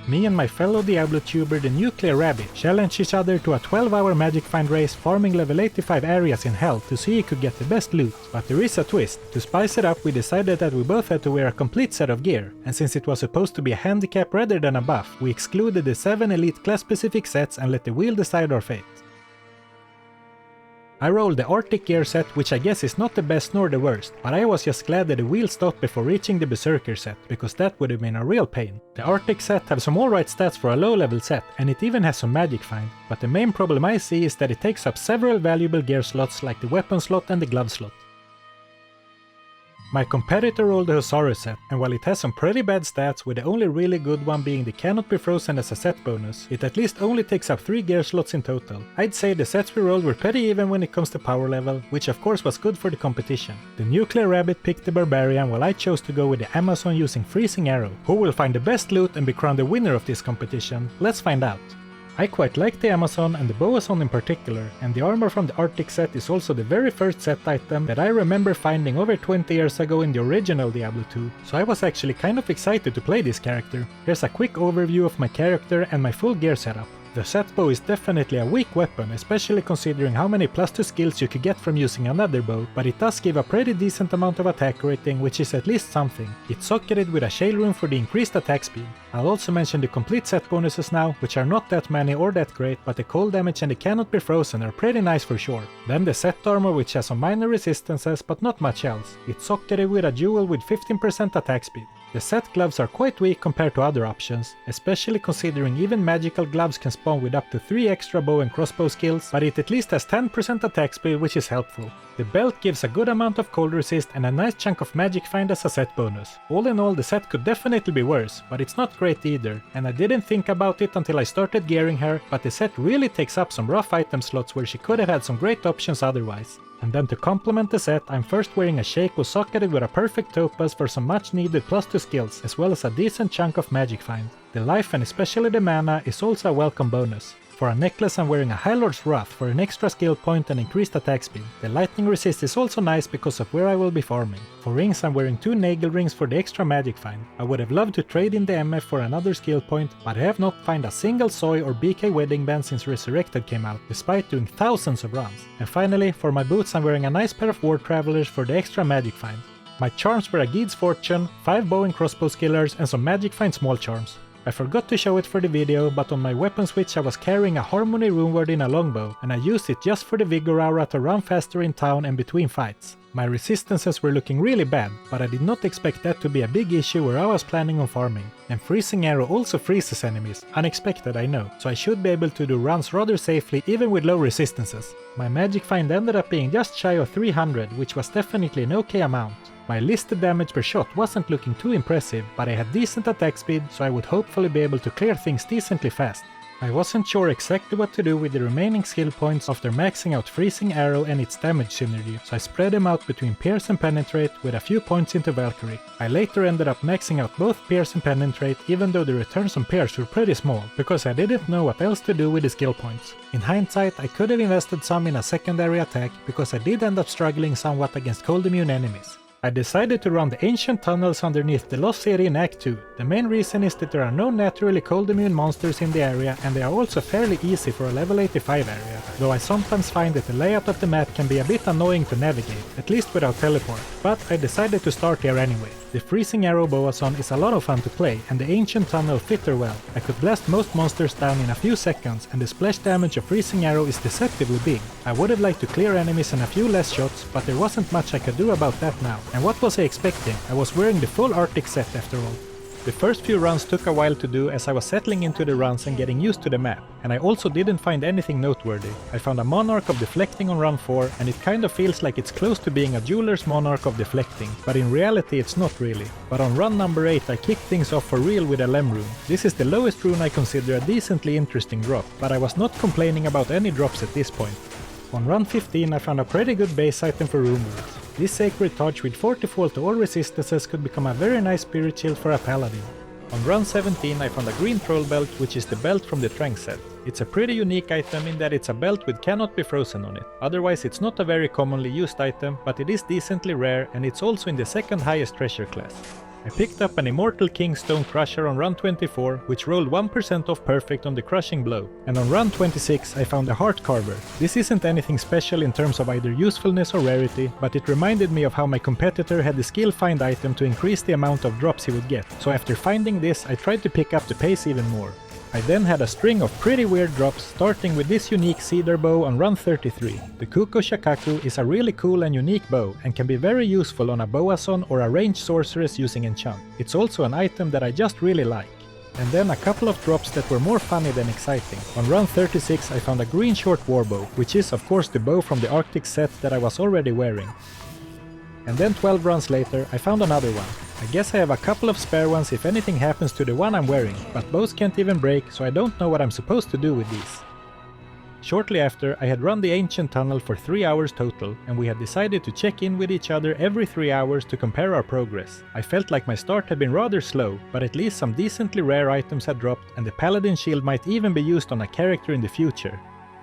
me and my fellow Diablo tuber the Nuclear Rabbit challenged each other to a 12-hour magic find race farming level 85 areas in hell to see who could get the best loot. But there is a twist. To spice it up, we decided that we both had to wear a complete set of gear, and since it was supposed to be a handicap rather than a buff, we excluded the 7 elite class specific sets and let the wheel decide our fate. I rolled the Arctic gear set, which I guess is not the best nor the worst, but I was just glad that the wheel stopped before reaching the Berserker set, because that would have been a real pain. The Arctic set have some alright stats for a low level set, and it even has some magic find, but the main problem I see is that it takes up several valuable gear slots like the weapon slot and the glove slot. My competitor rolled the Husaru set, and while it has some pretty bad stats, with the only really good one being the cannot be frozen as a set bonus, it at least only takes up 3 gear slots in total. I'd say the sets we rolled were pretty even when it comes to power level, which of course was good for the competition. The Nuclear Rabbit picked the Barbarian while I chose to go with the Amazon using Freezing Arrow. Who will find the best loot and be crowned the winner of this competition? Let's find out. I quite like the Amazon and the Boazon in particular, and the armor from the Arctic set is also the very first set item that I remember finding over 20 years ago in the original Diablo 2, so I was actually kind of excited to play this character. Here's a quick overview of my character and my full gear setup. The set bow is definitely a weak weapon, especially considering how many +2 skills you could get from using another bow, but it does give a pretty decent amount of attack rating, which is at least something. It's socketed with a shale rune for the increased attack speed. I'll also mention the complete set bonuses now, which are not that many or that great, but the cold damage and the cannot be frozen are pretty nice for sure. Then the set armor, which has some minor resistances but not much else. It's socketed with a Duel with 15% attack speed. The set gloves are quite weak compared to other options, especially considering even magical gloves can spawn with up to 3 extra bow and crossbow skills, but it at least has 10% attack speed, which is helpful. The belt gives a good amount of cold resist and a nice chunk of magic find as a set bonus. All in all, the set could definitely be worse, but it's not great either, and I didn't think about it until I started gearing her, but the set really takes up some rough item slots where she could have had some great options otherwise. And then to complement the set, I'm first wearing a Shaco socketed with a perfect topaz for some much needed +2 skills, as well as a decent chunk of magic find. The life and especially the mana is also a welcome bonus. For a necklace I'm wearing a High Lord's Wrath for an extra skill point and increased attack speed. The lightning resist is also nice because of where I will be farming. For rings I'm wearing 2 Nagel rings for the extra magic find. I would have loved to trade in the MF for another skill point, but I have not found a single Soy or BK wedding band since Resurrected came out, despite doing thousands of runs. And finally, for my boots I'm wearing a nice pair of War Travelers for the extra magic find. My charms were a Geed's Fortune, 5 bow and crossbow skillers and some magic find small charms. I forgot to show it for the video, but on my weapon switch I was carrying a Harmony Runeward in a longbow, and I used it just for the Vigor Aura to run faster in town and between fights. My resistances were looking really bad, but I did not expect that to be a big issue where I was planning on farming. And Freezing Arrow also freezes enemies, unexpected I know, so I should be able to do runs rather safely even with low resistances. My magic find ended up being just shy of 300, which was definitely an okay amount. My listed damage per shot wasn't looking too impressive, but I had decent attack speed, so I would hopefully be able to clear things decently fast. I wasn't sure exactly what to do with the remaining skill points after maxing out Freezing Arrow and its damage synergy, so I spread them out between Pierce and Penetrate with a few points into Valkyrie. I later ended up maxing out both Pierce and Penetrate, even though the returns on Pierce were pretty small, because I didn't know what else to do with the skill points. In hindsight, I could have invested some in a secondary attack, because I did end up struggling somewhat against cold immune enemies. I decided to run the ancient tunnels underneath the Lost City in Act 2. The main reason is that there are no naturally cold immune monsters in the area, and they are also fairly easy for a level 85 area, though I sometimes find that the layout of the map can be a bit annoying to navigate, at least without teleport, but I decided to start here anyway. The Freezing Arrow Boazon is a lot of fun to play, and the ancient tunnel fit her well. I could blast most monsters down in a few seconds, and the splash damage of Freezing Arrow is deceptively big. I would have liked to clear enemies in a few less shots, but there wasn't much I could do about that now. And what was I expecting? I was wearing the full Arctic set after all. The first few runs took a while to do as I was settling into the runs and getting used to the map, and I also didn't find anything noteworthy. I found a Monarch of Deflecting on run 4, and it kind of feels like it's close to being a Jeweler's Monarch of Deflecting, but in reality it's not really. But on run number 8 I kicked things off for real with a Lem rune. This is the lowest rune I consider a decently interesting drop, but I was not complaining about any drops at this point. On run 15 I found a pretty good base item for rune words. This Sacred Torch with 40 fall to all resistances could become a very nice spirit shield for a paladin. On run 17 I found a green troll belt, which is the belt from the Trank set. It's a pretty unique item in that it's a belt with cannot be frozen on it. Otherwise it's not a very commonly used item, but it is decently rare and it's also in the second highest treasure class. I picked up an Immortal King Stone Crusher on run 24, which rolled 1% off perfect on the crushing blow, and on run 26 I found a Heart Carver. This isn't anything special in terms of either usefulness or rarity, but it reminded me of how my competitor had the skill find item to increase the amount of drops he would get, so after finding this I tried to pick up the pace even more. I then had a string of pretty weird drops, starting with this unique cedar bow on run 33. The Kuko Shakaku is a really cool and unique bow, and can be very useful on a Boazon or a ranged sorceress using enchant. It's also an item that I just really like. And then a couple of drops that were more funny than exciting. On run 36 I found a green short warbow, which is of course the bow from the Arctic set that I was already wearing. And then 12 runs later I found another one. I guess I have a couple of spare ones if anything happens to the one I'm wearing, but bows can't even break, so I don't know what I'm supposed to do with these. Shortly after, I had run the ancient tunnel for 3 hours total, and we had decided to check in with each other every 3 hours to compare our progress. I felt like my start had been rather slow, but at least some decently rare items had dropped, and the paladin shield might even be used on a character in the future.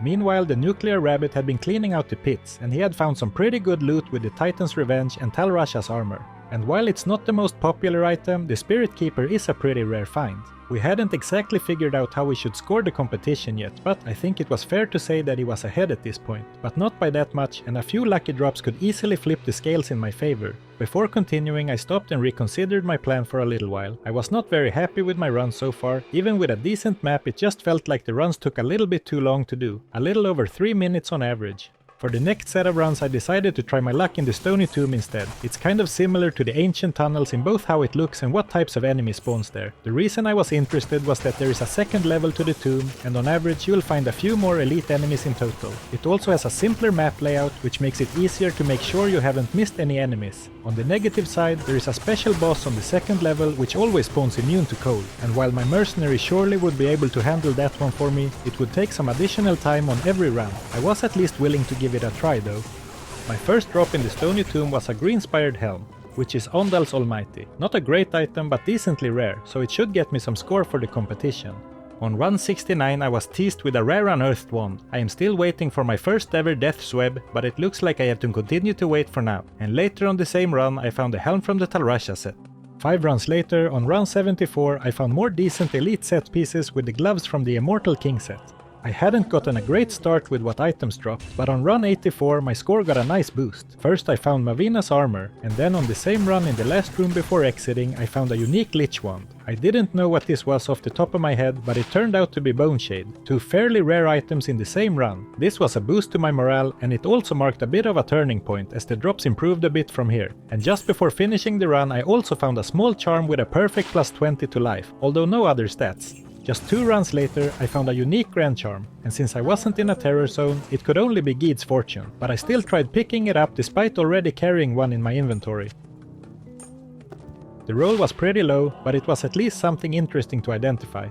Meanwhile, the nuclear rabbit had been cleaning out the pits, and he had found some pretty good loot with the Titan's Revenge and Tal Rasha's armor. And while it's not the most popular item, the Spirit Keeper is a pretty rare find. We hadn't exactly figured out how we should score the competition yet, but I think it was fair to say that he was ahead at this point. But not by that much, and a few lucky drops could easily flip the scales in my favor. Before continuing, I stopped and reconsidered my plan for a little while. I was not very happy with my run so far. Even with a decent map, it just felt like the runs took a little bit too long to do. A little over 3 minutes on average. For the next set of runs I decided to try my luck in the Stony Tomb instead. It's kind of similar to the ancient tunnels in both how it looks and what types of enemy spawns there. The reason I was interested was that there is a second level to the tomb, and on average you'll find a few more elite enemies in total. It also has a simpler map layout, which makes it easier to make sure you haven't missed any enemies. On the negative side, there is a special boss on the second level which always spawns immune to cold, and while my mercenary surely would be able to handle that one for me, it would take some additional time on every round. I was at least willing to give it a try though. My first drop in the Stony Tomb was a green-spired helm, which is Ondal's Almighty. Not a great item but decently rare, so it should get me some score for the competition. On run 69 I was teased with a rare unearthed wand. I am still waiting for my first ever Death's Web, but it looks like I have to continue to wait for now. And later on the same run I found a helm from the Tal Rasha set. 5 runs later, on run 74, I found more decent elite set pieces with the gloves from the Immortal King set. I hadn't gotten a great start with what items dropped, but on run 84 my score got a nice boost. First I found Mavina's armor, and then on the same run in the last room before exiting I found a unique Lich wand. I didn't know what this was off the top of my head, but it turned out to be Bone Shade, 2 fairly rare items in the same run. This was a boost to my morale, and it also marked a bit of a turning point as the drops improved a bit from here. And just before finishing the run I also found a small charm with a perfect plus 20 to life, although no other stats. Just 2 runs later, I found a unique Grand Charm, and since I wasn't in a terror zone, it could only be Geed's Fortune, but I still tried picking it up despite already carrying one in my inventory. The roll was pretty low, but it was at least something interesting to identify.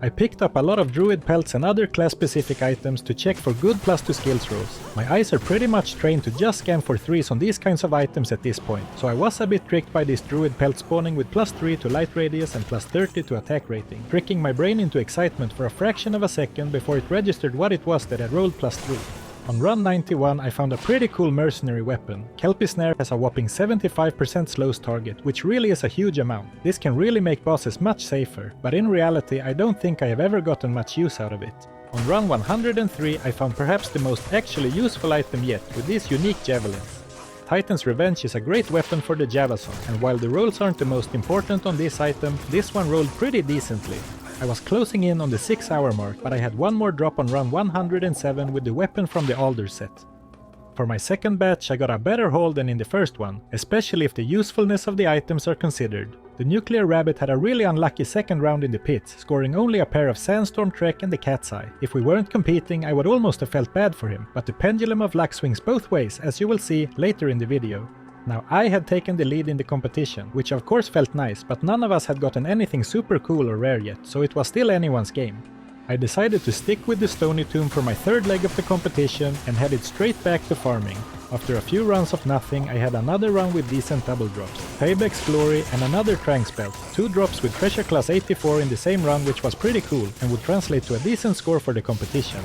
I picked up a lot of druid pelts and other class-specific items to check for good +2 skills rolls. My eyes are pretty much trained to just scan for 3s on these kinds of items at this point, so I was a bit tricked by this druid pelt spawning with +3 to light radius and +30 to attack rating, tricking my brain into excitement for a fraction of a second before it registered what it was that I rolled +3. On run 91 I found a pretty cool mercenary weapon. Kelpie Snare has a whopping 75% slows target, which really is a huge amount. This can really make bosses much safer, but in reality I don't think I have ever gotten much use out of it. On run 103 I found perhaps the most actually useful item yet, with these unique javelins. Titan's Revenge is a great weapon for the Javazon, and while the rolls aren't the most important on this item, this one rolled pretty decently. I was closing in on the 6-hour mark, but I had one more drop on run 107 with the weapon from the Alder set. For my second batch I got a better haul than in the first one, especially if the usefulness of the items are considered. The Nuclear Rabbit had a really unlucky second round in the pits, scoring only a pair of Sandstorm Trek and the Cat's Eye. If we weren't competing I would almost have felt bad for him, but the pendulum of luck swings both ways, as you will see later in the video. Now I had taken the lead in the competition, which of course felt nice, but none of us had gotten anything super cool or rare yet, so it was still anyone's game. I decided to stick with the Stony Tomb for my third leg of the competition and headed straight back to farming. After a few runs of nothing, I had another run with decent double drops, Payback's Glory and another Trank Belt, 2 drops with Treasure Class 84 in the same run, which was pretty cool and would translate to a decent score for the competition.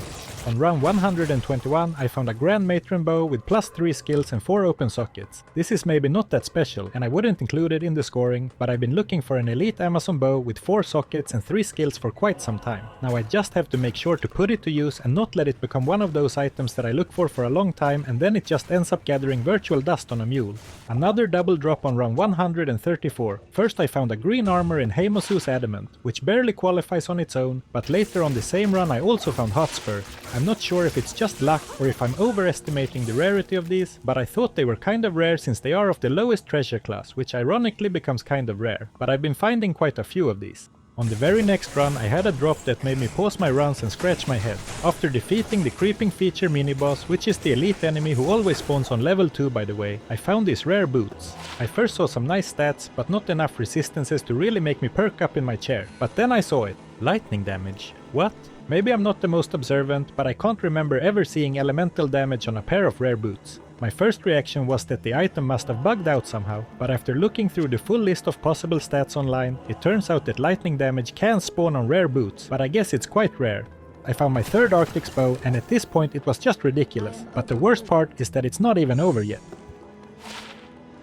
On run 121 I found a Grand Matron bow with +3 skills and 4 open sockets. This is maybe not that special and I wouldn't include it in the scoring, but I've been looking for an elite Amazon bow with 4 sockets and 3 skills for quite some time. Now I just have to make sure to put it to use and not let it become one of those items that I look for a long time and then it just ends up gathering virtual dust on a mule. Another double drop on run 134. First I found a green armor in Haemosus Adamant, which barely qualifies on its own, but later on the same run I also found Hotspur. I'm not sure if it's just luck or if I'm overestimating the rarity of these, but I thought they were kind of rare since they are of the lowest treasure class, which ironically becomes kind of rare, but I've been finding quite a few of these. On the very next run I had a drop that made me pause my runs and scratch my head. After defeating the creeping feature mini-boss, which is the elite enemy who always spawns on level 2 by the way, I found these rare boots. I first saw some nice stats, but not enough resistances to really make me perk up in my chair. But then I saw it. Lightning damage. What? Maybe I'm not the most observant, but I can't remember ever seeing elemental damage on a pair of rare boots. My first reaction was that the item must have bugged out somehow, but after looking through the full list of possible stats online, it turns out that lightning damage can spawn on rare boots, but I guess it's quite rare. I found my third Arctic's bow, and at this point it was just ridiculous, but the worst part is that it's not even over yet.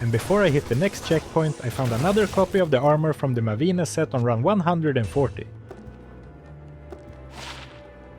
And before I hit the next checkpoint, I found another copy of the armor from the Mavina set on run 140.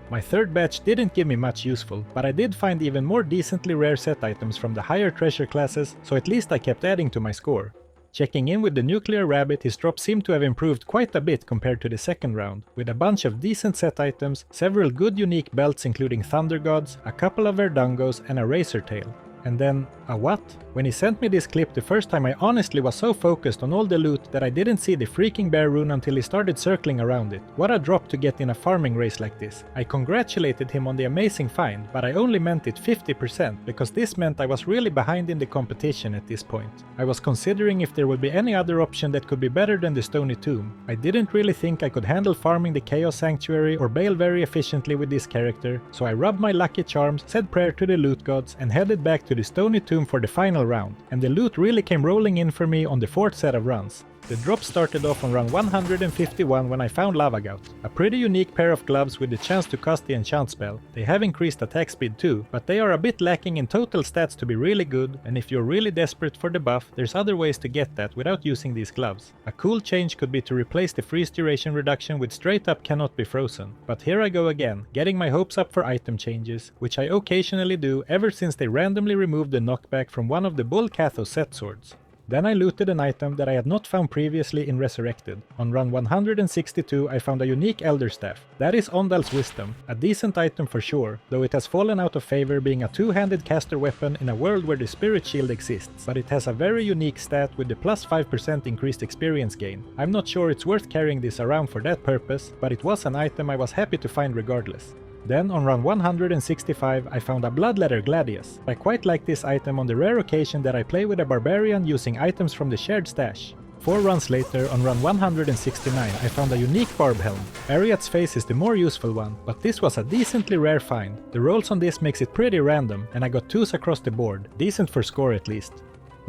My third batch didn't give me much useful, but I did find even more decently rare set items from the higher treasure classes, so at least I kept adding to my score. Checking in with the Nuclear Rabbit, his drop seemed to have improved quite a bit compared to the second round, with a bunch of decent set items, several good unique belts including Thunder Gods, a couple of Verdungos and a Razor Tail. And then, a what? When he sent me this clip the first time I honestly was so focused on all the loot that I didn't see the freaking bear rune until he started circling around it. What a drop to get in a farming race like this. I congratulated him on the amazing find, but I only meant it 50% because this meant I was really behind in the competition at this point. I was considering if there would be any other option that could be better than the Stony Tomb. I didn't really think I could handle farming the Chaos Sanctuary or Bale very efficiently with this character, so I rubbed my lucky charms, said prayer to the loot gods and headed back to the Stony Tomb for the final round, and the loot really came rolling in for me on the fourth set of runs. The drop started off on run 151 when I found Lava Gout, a pretty unique pair of gloves with the chance to cast the enchant spell. They have increased attack speed too, but they are a bit lacking in total stats to be really good, and if you're really desperate for the buff, there's other ways to get that without using these gloves. A cool change could be to replace the freeze duration reduction with straight up cannot be frozen. But here I go again, getting my hopes up for item changes, which I occasionally do ever since they randomly removed the knockback from one of the Bull Catho set swords. Then I looted an item that I had not found previously in Resurrected. On run 162 I found a unique Elder Staff. That is Ondal's Wisdom, a decent item for sure, though it has fallen out of favor being a two-handed caster weapon in a world where the Spirit Shield exists, but it has a very unique stat with the plus 5% increased experience gain. I'm not sure it's worth carrying this around for that purpose, but it was an item I was happy to find regardless. Then on run 165 I found a Bloodletter Gladius. I quite like this item on the rare occasion that I play with a barbarian using items from the shared stash. 4 runs later, on run 169, I found a unique Barb Helm. Ariat's face is the more useful one, but this was a decently rare find. The rolls on this makes it pretty random, and I got 2s across the board, decent for score at least.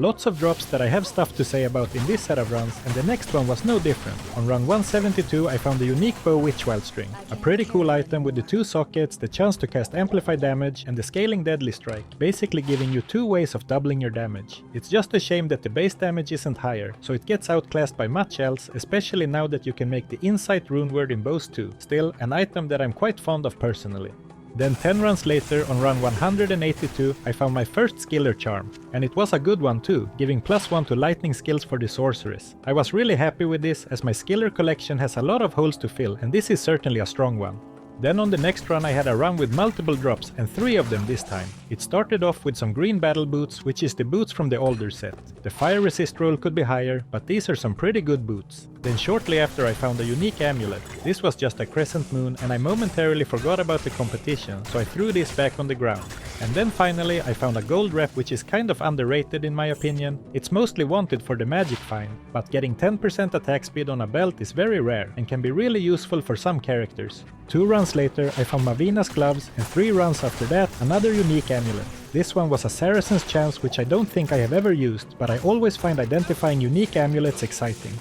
Lots of drops that I have stuff to say about in this set of runs, and the next one was no different. On run 172 I found the unique bow Witchwild String, a pretty cool item with the 2 sockets, the chance to cast amplify damage, and the scaling deadly strike, basically giving you 2 ways of doubling your damage. It's just a shame that the base damage isn't higher, so it gets outclassed by much else, especially now that you can make the Insight rune word in bows too. Still, an item that I'm quite fond of personally. Then 10 runs later, on run 182, I found my first Skiller Charm, and it was a good one too, giving +1 to lightning skills for the sorceress. I was really happy with this, as my Skiller collection has a lot of holes to fill, and this is certainly a strong one. Then on the next run I had a run with multiple drops, and 3 of them this time. It started off with some green battle boots, which is the boots from the older set. The fire resist roll could be higher, but these are some pretty good boots. Then shortly after I found a unique amulet. This was just a crescent moon, and I momentarily forgot about the competition, so I threw this back on the ground. And then finally I found a gold rep, which is kind of underrated in my opinion. It's mostly wanted for the magic find, but getting 10% attack speed on a belt is very rare and can be really useful for some characters. 2 runs later I found Mavina's gloves, and 3 runs after that another unique amulet. This one was a Saracen's Chance, which I don't think I have ever used, but I always find identifying unique amulets exciting.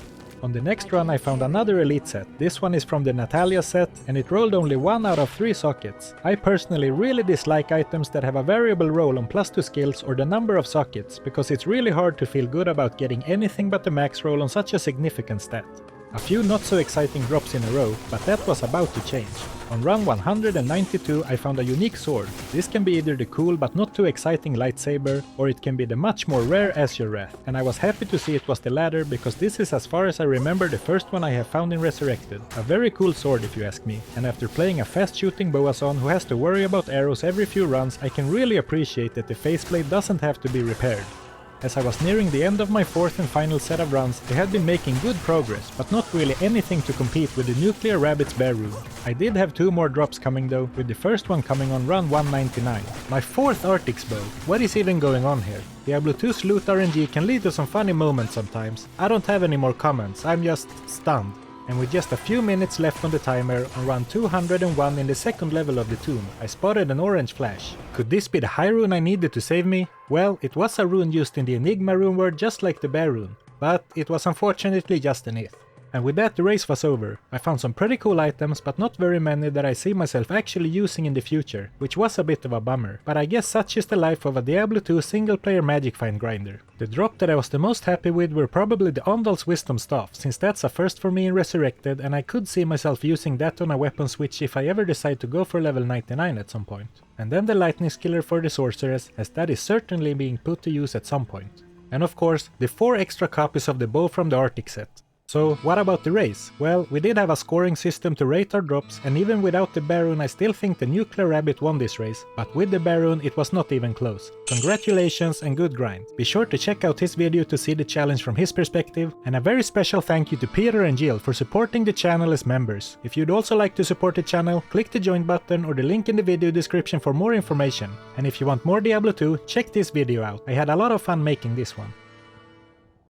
On the next run I found another elite set. This one is from the Natalia set and it rolled only 1 out of 3 sockets. I personally really dislike items that have a variable roll on +2 skills or the number of sockets, because it's really hard to feel good about getting anything but the max roll on such a significant stat. A few not so exciting drops in a row, but that was about to change. On run 192 I found a unique sword. This can be either the cool but not too exciting lightsaber, or it can be the much more rare Azure Wrath, and I was happy to see it was the latter because this is as far as I remember the first one I have found in Resurrected. A very cool sword if you ask me, and after playing a fast shooting Boazon who has to worry about arrows every few runs, I can really appreciate that the faceplate doesn't have to be repaired. As I was nearing the end of my 4th and final set of runs, I had been making good progress, but not really anything to compete with the Nuclear Rabbit's Bear rune. I did have 2 more drops coming though, with the first one coming on run 199. My 4th Arctic's bow. What is even going on here? Diablo 2's loot RNG can lead to some funny moments sometimes. I don't have any more comments, I'm just stunned. And with just a few minutes left on the timer, on run 201 in the 2nd level of the tomb, I spotted an orange flash. Could this be the high rune I needed to save me? Well, it was a rune used in the Enigma rune word just like the bear rune, but it was unfortunately just an ith. And with that the race was over. I found some pretty cool items, but not very many that I see myself actually using in the future, which was a bit of a bummer, but I guess such is the life of a Diablo 2 single player magic find grinder. The drop that I was the most happy with were probably the Ondal's Wisdom Staff, since that's a first for me in Resurrected and I could see myself using that on a weapon switch if I ever decide to go for level 99 at some point. And then the Lightning Skiller for the Sorceress, as that is certainly being put to use at some point. And of course, the 4 extra copies of the bow from the Arctic set. So what about the race? Well, we did have a scoring system to rate our drops, and even without the Baron I still think the Nuclear Rabbit won this race, but with the Baron it was not even close. Congratulations and good grind. Be sure to check out his video to see the challenge from his perspective, and a very special thank you to Peter and Jill for supporting the channel as members. If you'd also like to support the channel, click the join button or the link in the video description for more information. And if you want more Diablo 2, check this video out. I had a lot of fun making this one.